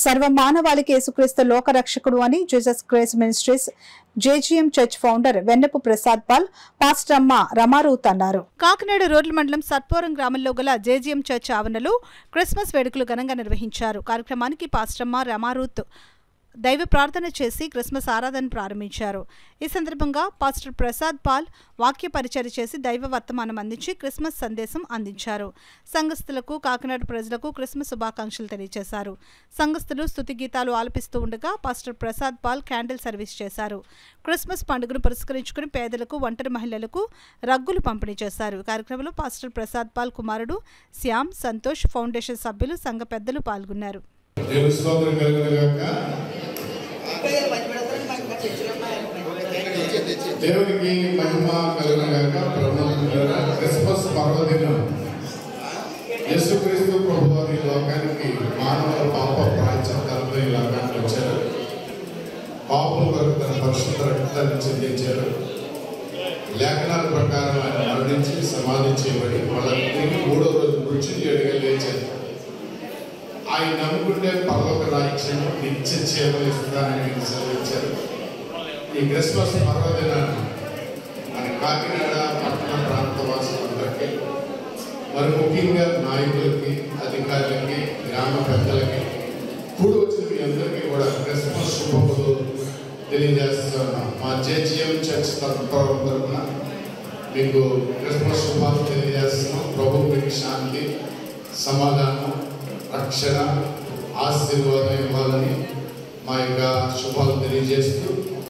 సర్వ మానవాళికి యేసుక్రీస్తు లోకరక్షకుడు అని Jesus Christ ministries JGM church founder Vennapu Prasad Paul pastor అమ్మ రమారూత్ అన్నారు. కాకినాడ రోడ్ల మండలం సత్పోరం గ్రామంలో గల జేజీఎం చర్చ్ ఆవరణలో క్రిస్మస్ వేడుకలు ఘనంగా నిర్వహించారు. కార్యక్రమానికి పాస్టర్ అమ్మ రమారూత్ దైవ ప్రార్థన చేసి క్రిస్మస్ ఆరాధన ప్రారంభించారు. ఈ సందర్భంగా పాస్టర్ ప్రసాద్ పాల్ వాక్య పరిచర్య చేసి దైవ వర్తమానం అందించి క్రిస్మస్ సందేశం అందించారు. సంఘస్థులకు కాకినాడ ప్రజలకు క్రిస్మస్ శుభాకాంక్షలు తెలియజేశారు. సంఘస్థులు స్తుతి గీతాలు ఆలపిస్తూ ఉండగా pastor Prasad Paul candle service చేశారు. క్రిస్మస్ పండుగను పురస్కరించుకుని పేదలకు, ఒంటరి మహిళలకు రగ్గులు పంపిణీ చేశారు. కార్యక్రమంలో పాస్టర్ ప్రసాద్ పాల్ కుమారుడు శ్యామ్, సంతోష్, ఫౌండేషన్ సభ్యులు, సంఘ పెద్దలు పాల్గొన్నారు. దేవునికి మహిమ కలుగుగాక. క్రిస్మస్ పర్వదినం యేసుక్రీస్తు ప్రభువారు ఈ లోకానికి మానవ పాప ప్రాయశ్చిత్తాలతో ఈ లోకానికి వచ్చారు. పాపల కొరకు తన పరిశుద్ధ రక్తాన్ని చెందించారు. లేఖనాల ప్రకారం ఆయన మరణించి సమాధి చేయబడి మళ్ళీ తిరిగి 3వ రోజు మృత్యుంజయుడిగా లేచారు. ఆయన నమ్ముకుంటే పరలోక రాజ్యం నిత్య జీవం ఇస్తానని సెలవిచ్చారు. ఈ క్రిస్మస్ పర్వదినాన్ని మన కాకినాడ పట్టణ ప్రాంత వాసులందరికీ, మరి ముఖ్యంగా నాయకులకి, అధికారులకి, గ్రామ పెద్దలకి, కూడి వచ్చిన మీ అందరికీ కూడా క్రిస్మస్ శుభములు తెలియజేస్తున్నాం. మా జేజీఎం చర్చ్ తరఫున మీకు క్రిస్మస్ శుభాలు తెలియజేస్తున్నాం. ప్రభు మీకు శాంతి, సమాధానం, రక్షణ, ఆశీర్వాదం ఇవ్వాలని మా యొక్క శుభాలు తెలియజేస్తూ